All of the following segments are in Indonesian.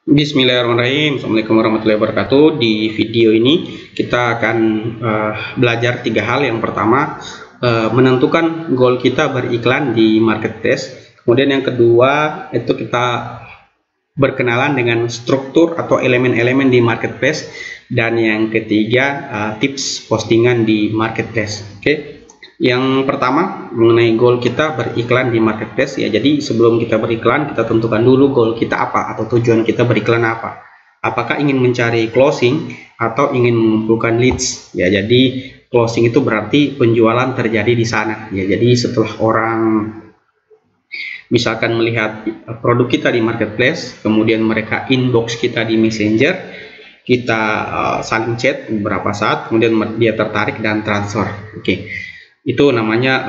Bismillahirrahmanirrahim. Assalamualaikum warahmatullahi wabarakatuh. Di video ini kita akan belajar 3 hal. Yang pertama, menentukan goal kita beriklan di marketplace. Kemudian yang kedua, itu kita berkenalan dengan struktur atau elemen-elemen di marketplace. Dan yang ketiga, tips postingan di marketplace. Oke. Yang pertama mengenai goal kita beriklan di marketplace ya. Jadi sebelum kita beriklan, kita tentukan dulu goal kita apa atau tujuan kita beriklan apa. Apakah ingin mencari closing atau ingin mengumpulkan leads ya. Jadi closing itu berarti penjualan terjadi di sana ya. Jadi setelah orang misalkan melihat produk kita di marketplace, kemudian mereka inbox kita di messenger, kita saling chat beberapa saat, kemudian dia tertarik dan transfer. Oke. Itu namanya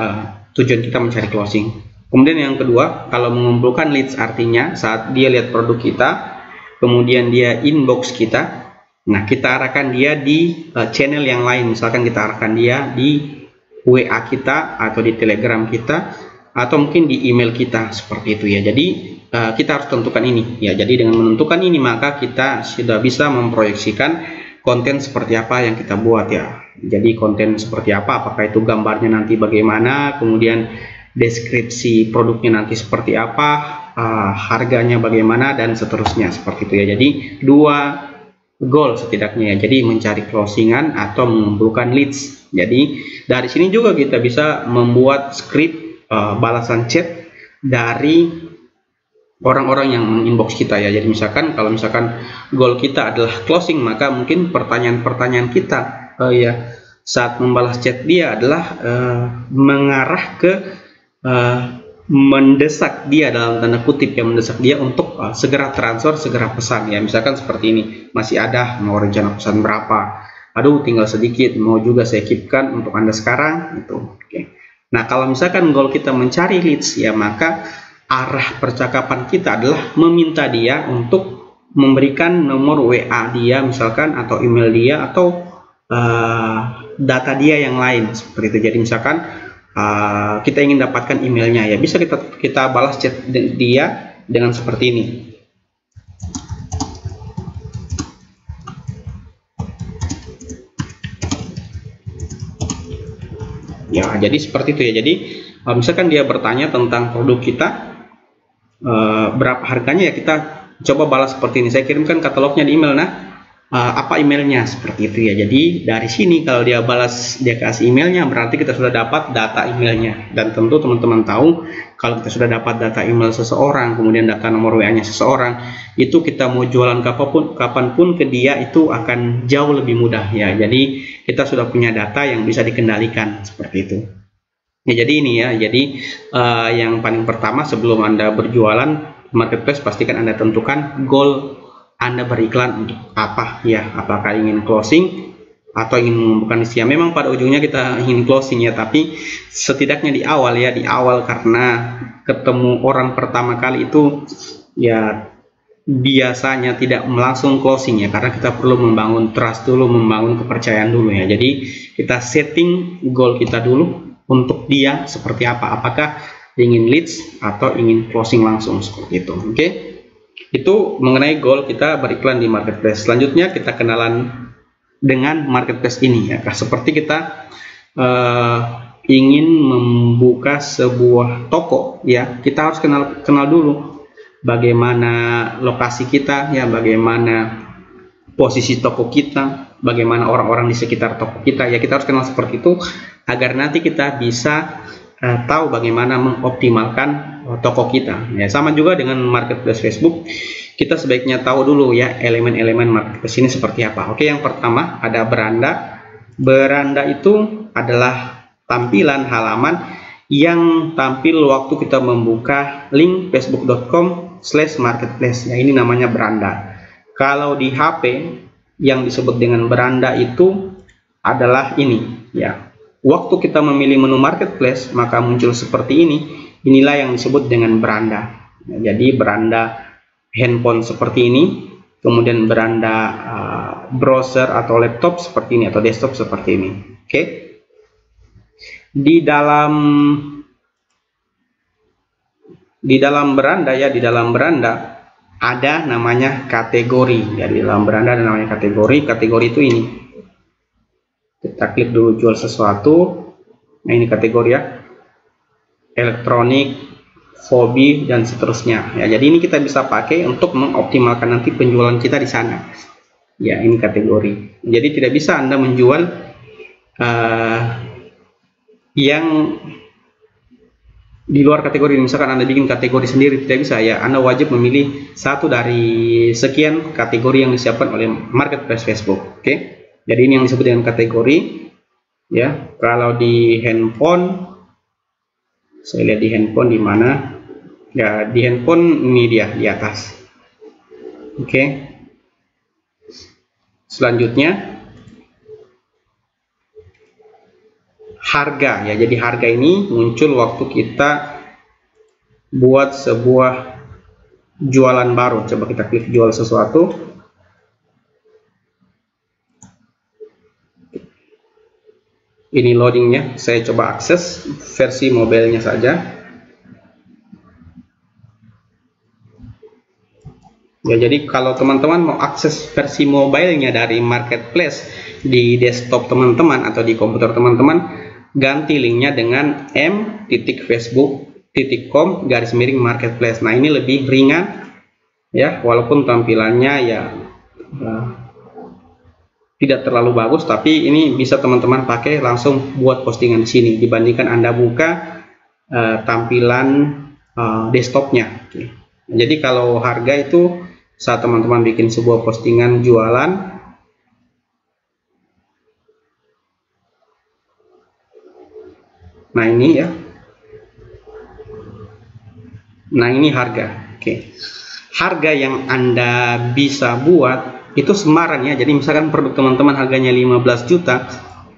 tujuan kita mencari closing. Kemudian yang kedua, kalau mengumpulkan leads artinya saat dia lihat produk kita, kemudian dia inbox kita, nah kita arahkan dia di channel yang lain. Misalkan kita arahkan dia di WA kita atau di Telegram kita atau mungkin di email kita, seperti itu ya. Jadi kita harus tentukan ini ya. Jadi dengan menentukan ini maka kita sudah bisa memproyeksikan konten seperti apa yang kita buat ya. Jadi konten seperti apa, apakah itu gambarnya nanti bagaimana, kemudian deskripsi produknya nanti seperti apa, harganya bagaimana, dan seterusnya, seperti itu ya. Jadi 2 goal setidaknya ya. Jadi mencari closingan atau mengumpulkan leads. Jadi dari sini juga kita bisa membuat script balasan chat dari orang-orang yang inbox kita ya. Jadi misalkan kalau misalkan goal kita adalah closing, maka mungkin pertanyaan-pertanyaan kita saat membalas chat dia adalah mengarah ke mendesak dia, dalam tanda kutip ya, mendesak dia untuk segera transfer, segera pesan ya. Misalkan seperti ini, masih ada, mau rencana pesan berapa, aduh tinggal sedikit, mau juga saya keepkan untuk Anda sekarang gitu. Oke. Nah kalau misalkan goal kita mencari leads ya, maka arah percakapan kita adalah meminta dia untuk memberikan nomor WA dia misalkan, atau email dia, atau data dia yang lain, seperti itu. Jadi misalkan kita ingin dapatkan emailnya ya, bisa kita balas chat dia dengan seperti ini ya. Jadi seperti itu ya. Jadi misalkan dia bertanya tentang produk kita, berapa harganya ya, kita coba balas seperti ini, saya kirimkan katalognya di email. Nah apa emailnya, seperti itu ya. Jadi dari sini kalau dia balas, dia kasih emailnya, berarti kita sudah dapat data emailnya. Dan tentu teman-teman tahu kalau kita sudah dapat data email seseorang, kemudian data nomor WA nya seseorang, itu kita mau jualan kapanpun ke dia itu akan jauh lebih mudah ya. Jadi kita sudah punya data yang bisa dikendalikan, seperti itu ya. Jadi ini ya, jadi yang paling pertama sebelum Anda berjualan marketplace, pastikan Anda tentukan goal Anda beriklan untuk apa ya. Apakah ingin closing atau ingin mengumpulkan leads ya. Memang pada ujungnya kita ingin closing ya, tapi setidaknya di awal ya, di awal, karena ketemu orang pertama kali itu ya biasanya tidak langsung closing ya, karena kita perlu membangun trust dulu, membangun kepercayaan dulu ya. Jadi kita setting goal kita dulu untuk dia seperti apa, apakah ingin leads atau ingin closing langsung, seperti itu. Oke. Itu mengenai goal kita beriklan di marketplace. Selanjutnya kita kenalan dengan marketplace ini ya. Seperti kita ingin membuka sebuah toko ya, kita harus kenal dulu bagaimana lokasi kita ya, bagaimana posisi toko kita, bagaimana orang-orang di sekitar toko kita ya. Kita harus kenal seperti itu agar nanti kita bisa tahu bagaimana mengoptimalkan toko kita ya. Sama juga dengan marketplace Facebook, kita sebaiknya tahu dulu ya elemen-elemen marketplace ini seperti apa. Oke, yang pertama ada beranda. Beranda itu adalah tampilan halaman yang tampil waktu kita membuka link facebook.com/marketplace ya. Ini namanya beranda. Kalau di HP yang disebut dengan beranda itu adalah ini ya. Waktu kita memilih menu marketplace maka muncul seperti ini. Inilah yang disebut dengan beranda. Jadi beranda handphone seperti ini, kemudian beranda browser atau laptop seperti ini, atau desktop seperti ini. Oke. Di dalam beranda ya, di dalam beranda ada namanya kategori. Jadi dalam beranda ada namanya kategori. Kategori itu ini. Kita klik dulu jual sesuatu. Nah, ini kategori ya. Elektronik, hobi, dan seterusnya. Ya, jadi ini kita bisa pakai untuk mengoptimalkan nanti penjualan kita di sana. Ya, ini kategori. Jadi tidak bisa Anda menjual yang di luar kategori. Misalkan Anda bikin kategori sendiri, tidak bisa ya. Anda wajib memilih satu dari sekian kategori yang disiapkan oleh marketplace Facebook. Oke, jadi ini yang disebut dengan kategori. Ya, kalau di handphone, saya lihat di handphone di mana? Ya, di handphone ini dia di atas. Oke. Selanjutnya harga ya. Jadi harga ini muncul waktu kita buat sebuah jualan baru. Coba kita klik jual sesuatu. Ini loadingnya. Saya coba akses versi mobilenya saja. Ya, jadi kalau teman-teman mau akses versi mobilenya dari marketplace di desktop teman-teman atau di komputer teman-teman, ganti linknya dengan m.facebook.com/marketplace. Nah, ini lebih ringan ya, walaupun tampilannya ya tidak terlalu bagus, tapi ini bisa teman-teman pakai langsung buat postingan di sini dibandingkan Anda buka tampilan desktopnya. Oke. Jadi kalau harga itu saat teman-teman bikin sebuah postingan jualan, nah ini ya, nah ini harga. Oke, harga yang Anda bisa buat itu sembarang ya. Jadi misalkan produk teman-teman harganya 15 juta,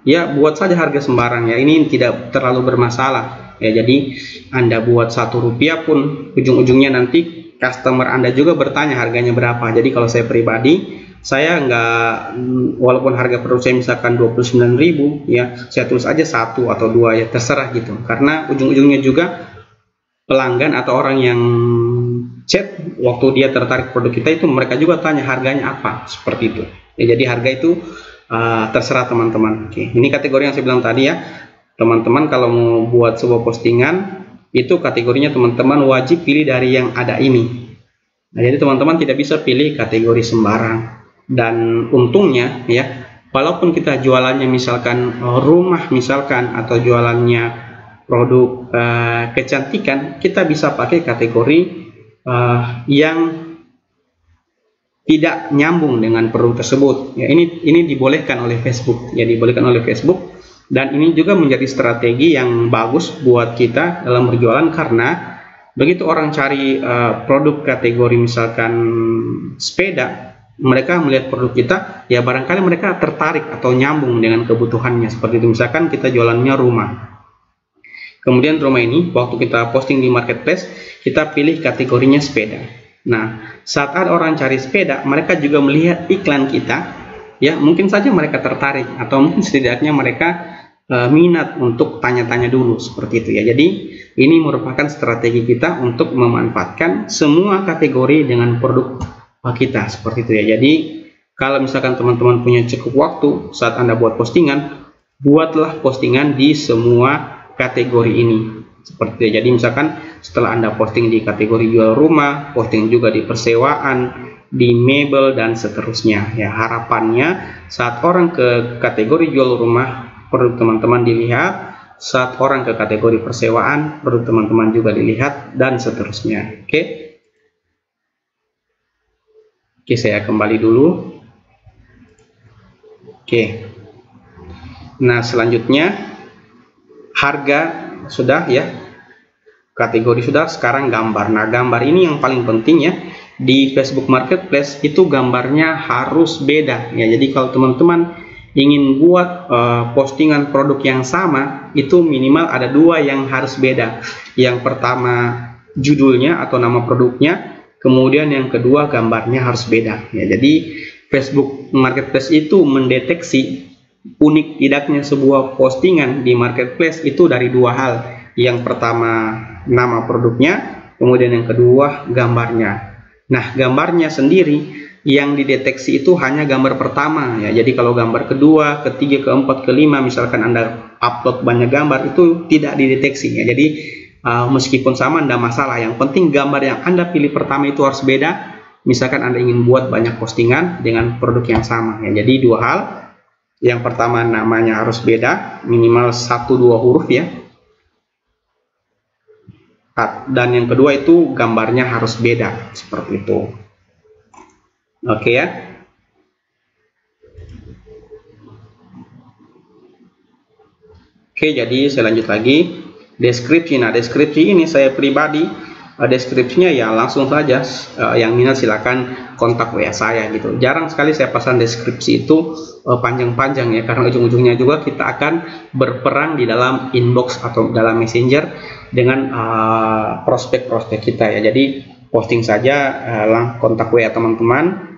ya buat saja harga sembarang ya. Ini tidak terlalu bermasalah ya. Jadi Anda buat Rp1 pun ujung-ujungnya nanti customer Anda juga bertanya harganya berapa. Jadi kalau saya pribadi, saya nggak, walaupun harga produk saya misalkan 29.000 ya, saya tulis aja 1 atau 2 ya, terserah gitu. Karena ujung-ujungnya juga pelanggan atau orang yang chat waktu dia tertarik produk kita itu, mereka juga tanya harganya apa, seperti itu ya. Jadi harga itu terserah teman-teman. Oke, ini kategori yang saya bilang tadi ya. Teman-teman kalau mau buat sebuah postingan, itu kategorinya teman-teman wajib pilih dari yang ada ini. Nah, jadi teman-teman tidak bisa pilih kategori sembarang. Dan untungnya ya, walaupun kita jualannya misalkan rumah misalkan, atau jualannya produk kecantikan, kita bisa pakai kategori yang tidak nyambung dengan produk tersebut ya. Ini dibolehkan oleh Facebook ya, dibolehkan oleh Facebook. Dan ini juga menjadi strategi yang bagus buat kita dalam berjualan, karena begitu orang cari produk kategori misalkan sepeda, mereka melihat produk kita ya, barangkali mereka tertarik atau nyambung dengan kebutuhannya. Seperti itu, misalkan kita jualannya rumah, kemudian rumah ini waktu kita posting di marketplace, kita pilih kategorinya sepeda. Nah, saat ada orang cari sepeda, mereka juga melihat iklan kita ya, mungkin saja mereka tertarik, atau mungkin setidaknya mereka minat untuk tanya-tanya dulu, seperti itu ya. Jadi ini merupakan strategi kita untuk memanfaatkan semua kategori dengan produk kita, seperti itu ya. Jadi kalau misalkan teman-teman punya cukup waktu saat Anda buat postingan, buatlah postingan di semua kategori ini, seperti itu ya. Jadi misalkan setelah Anda posting di kategori jual rumah, posting juga di persewaan, di mebel, dan seterusnya ya. Harapannya saat orang ke kategori jual rumah, produk teman-teman dilihat, saat orang ke kategori persewaan, produk teman-teman juga dilihat, dan seterusnya. Oke, saya kembali dulu. Oke, nah selanjutnya harga sudah ya, kategori sudah, sekarang gambar. Nah, gambar ini yang paling penting ya. Di Facebook Marketplace itu gambarnya harus beda ya. Jadi kalau teman-teman ingin buat postingan produk yang sama, itu minimal ada 2 yang harus beda. Yang pertama judulnya atau nama produknya, kemudian yang kedua gambarnya harus beda ya. Jadi Facebook Marketplace itu mendeteksi unik tidaknya sebuah postingan di marketplace itu dari 2 hal. Yang pertama nama produknya, kemudian yang kedua gambarnya. Nah, gambarnya sendiri yang dideteksi itu hanya gambar pertama ya. Jadi kalau gambar kedua, ketiga, keempat, kelima, misalkan Anda upload banyak gambar, itu tidak dideteksi ya. Jadi meskipun sama tidak masalah. Yang penting gambar yang Anda pilih pertama itu harus beda. Misalkan Anda ingin buat banyak postingan dengan produk yang sama ya. Jadi dua hal. Yang pertama namanya harus beda, minimal 1-2 huruf ya. Dan yang kedua itu gambarnya harus beda, seperti itu. Oke ya. Oke, jadi saya lanjut lagi. Deskripsi. Nah, deskripsi ini saya pribadi, deskripsinya ya langsung saja, yang minat silakan kontak WA saya gitu. Jarang sekali saya pasang deskripsi itu panjang-panjang ya, karena ujung-ujungnya juga kita akan berperang di dalam inbox atau dalam messenger dengan prospek-prospek kita ya. Jadi posting saja, kontak WA teman-teman.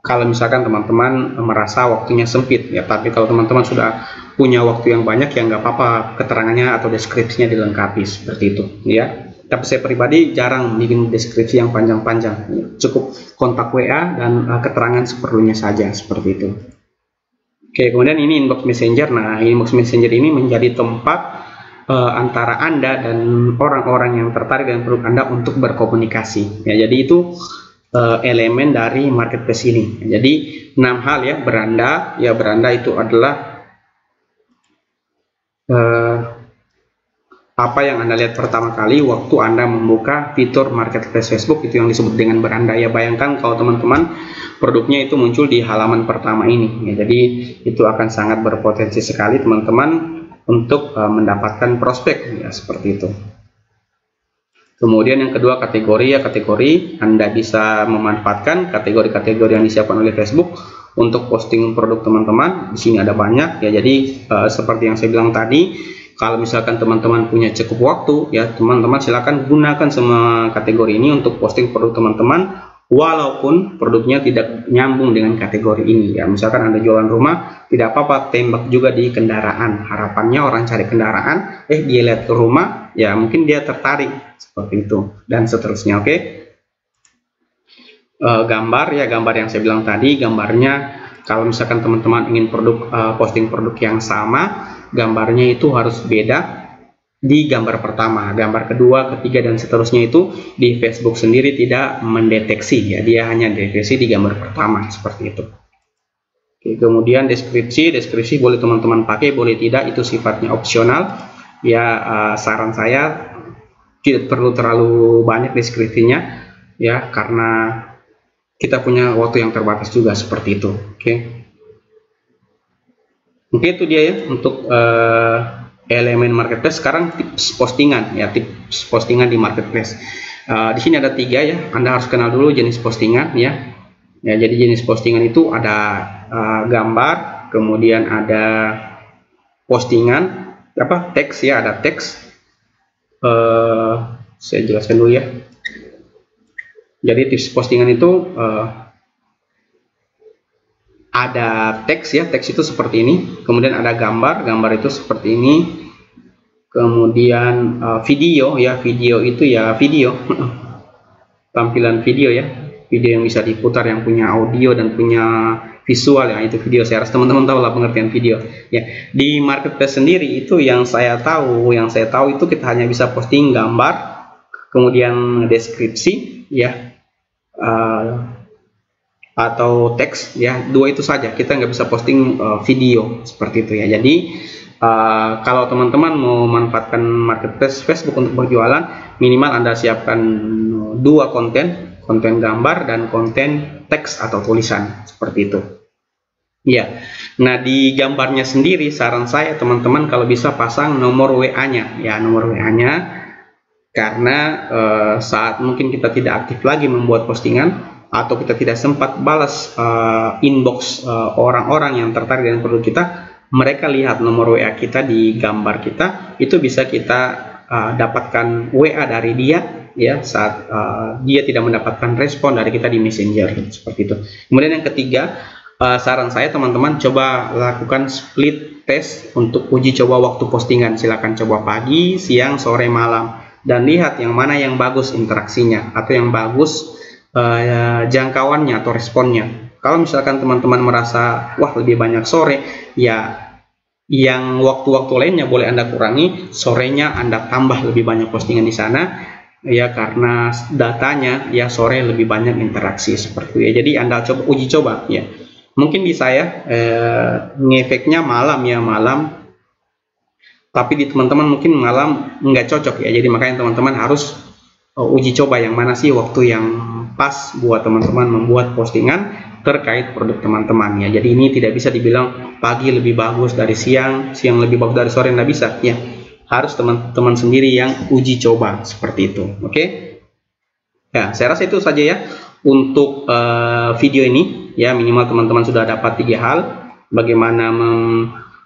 Kalau misalkan teman-teman merasa waktunya sempit ya, tapi kalau teman-teman sudah punya waktu yang banyak ya nggak apa-apa keterangannya atau deskripsinya dilengkapi seperti itu ya. Tapi saya pribadi jarang bikin deskripsi yang panjang-panjang, cukup kontak WA dan keterangan seperlunya saja, seperti itu. Oke, kemudian ini inbox messenger. Nah, inbox messenger ini menjadi tempat antara Anda dan orang-orang yang tertarik dengan produk Anda untuk berkomunikasi ya. Jadi itu elemen dari marketplace ini. Jadi 6 hal ya. Beranda ya, beranda itu adalah apa yang Anda lihat pertama kali waktu Anda membuka fitur marketplace Facebook, itu yang disebut dengan beranda ya. Bayangkan kalau teman-teman produknya itu muncul di halaman pertama ini ya. Jadi itu akan sangat berpotensi sekali teman-teman untuk mendapatkan prospek ya, seperti itu. Kemudian yang kedua kategori ya, kategori Anda bisa memanfaatkan kategori-kategori yang disiapkan oleh Facebook untuk posting produk teman-teman. Di sini ada banyak ya. Jadi seperti yang saya bilang tadi, kalau misalkan teman-teman punya cukup waktu ya, teman-teman silakan gunakan semua kategori ini untuk posting produk teman-teman, walaupun produknya tidak nyambung dengan kategori ini ya. Misalkan Anda jualan rumah, tidak apa-apa tembak juga di kendaraan. Harapannya orang cari kendaraan, dia lihat ke rumah ya, mungkin dia tertarik, seperti itu, dan seterusnya. Oke. Gambar ya, gambar yang saya bilang tadi, gambarnya kalau misalkan teman-teman ingin posting produk yang sama, gambarnya itu harus beda di gambar pertama. Gambar kedua, ketiga, dan seterusnya itu di Facebook sendiri tidak mendeteksi ya, dia hanya deteksi di gambar pertama, seperti itu. Oke, kemudian deskripsi boleh teman-teman pakai, boleh tidak, itu sifatnya opsional ya. Saran saya tidak perlu terlalu banyak deskripsinya ya, karena kita punya waktu yang terbatas juga, seperti itu. Oke, itu dia ya untuk elemen marketplace. Sekarang tips postingan ya, tips postingan di marketplace. Di sini ada 3 ya. Anda harus kenal dulu jenis postingan ya. Jadi jenis postingan itu ada gambar, kemudian ada postingan teks ya, ada teks. Saya jelaskan dulu ya. Jadi tips postingan itu ada teks ya, teks itu seperti ini, kemudian ada gambar, gambar itu seperti ini, kemudian video ya, video itu ya video tampilan video ya, video yang bisa diputar, yang punya audio dan punya visual ya, itu video. Saya rasa teman-teman tahu lah pengertian video ya. Di marketplace sendiri itu yang saya tahu itu kita hanya bisa posting gambar, kemudian deskripsi ya, atau teks ya, 2 itu saja. Kita nggak bisa posting video, seperti itu ya. Jadi kalau teman-teman mau memanfaatkan marketplace Facebook untuk berjualan, minimal Anda siapkan 2 konten gambar dan konten teks atau tulisan, seperti itu ya. Nah, di gambarnya sendiri saran saya teman-teman kalau bisa pasang nomor WA-nya ya, nomor WA-nya, karena saat mungkin kita tidak aktif lagi membuat postingan atau kita tidak sempat balas inbox orang-orang yang tertarik dengan produk kita, mereka lihat nomor WA kita di gambar kita, itu bisa kita dapatkan WA dari dia ya, saat dia tidak mendapatkan respon dari kita di Messenger, seperti itu. Kemudian yang ketiga, saran saya teman-teman coba lakukan split test untuk uji coba waktu postingan. Silakan coba pagi, siang, sore, malam. dan lihat yang mana yang bagus interaksinya atau yang bagus jangkauannya atau responnya. Kalau misalkan teman-teman merasa wah lebih banyak sore, ya yang waktu-waktu lainnya boleh Anda kurangi, sorenya Anda tambah lebih banyak postingan di sana, ya karena datanya ya sore lebih banyak interaksi seperti itu ya. Jadi Anda uji coba ya. Mungkin di saya ngefeknya malam ya, malam, tapi di teman-teman mungkin malam nggak cocok ya. Jadi makanya teman-teman harus uji coba yang mana sih waktu yang pas buat teman-teman membuat postingan terkait produk teman-teman ya. Jadi ini tidak bisa dibilang pagi lebih bagus dari siang, siang lebih bagus dari sore, nggak bisa ya. Harus teman-teman sendiri yang uji coba seperti itu. Oke? Ya, saya rasa itu saja ya untuk video ini ya. Minimal teman-teman sudah dapat 3 hal bagaimana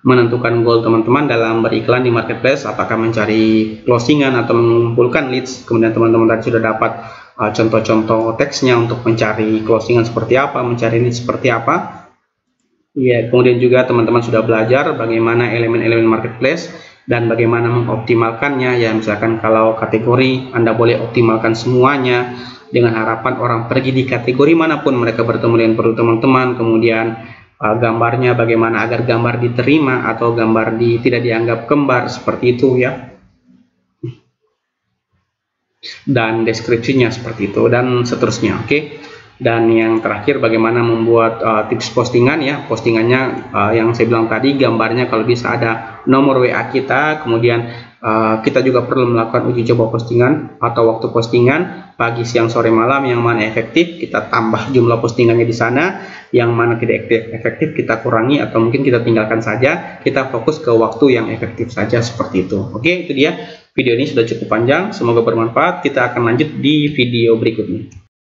menentukan goal teman-teman dalam beriklan di marketplace, apakah mencari closingan atau mengumpulkan leads. Kemudian teman-teman tadi sudah dapat contoh-contoh teksnya untuk mencari closingan seperti apa, mencari leads seperti apa ya. Kemudian juga teman-teman sudah belajar bagaimana elemen-elemen marketplace dan bagaimana mengoptimalkannya ya. Misalkan kalau kategori Anda boleh optimalkan semuanya dengan harapan orang pergi di kategori manapun mereka bertemu dengan produk teman-teman. Kemudian gambarnya bagaimana agar gambar diterima atau gambar tidak dianggap kembar seperti itu ya, dan deskripsinya seperti itu dan seterusnya. Oke. Dan yang terakhir bagaimana membuat tips postingan ya. Postingannya yang saya bilang tadi, gambarnya kalau bisa ada nomor WA kita. Kemudian kita juga perlu melakukan uji coba postingan atau waktu postingan pagi, siang, sore, malam, yang mana efektif kita tambah jumlah postingannya di sana, yang mana tidak efektif kita kurangi atau mungkin kita tinggalkan saja, kita fokus ke waktu yang efektif saja seperti itu. Oke, itu dia video ini sudah cukup panjang, semoga bermanfaat. Kita akan lanjut di video berikutnya.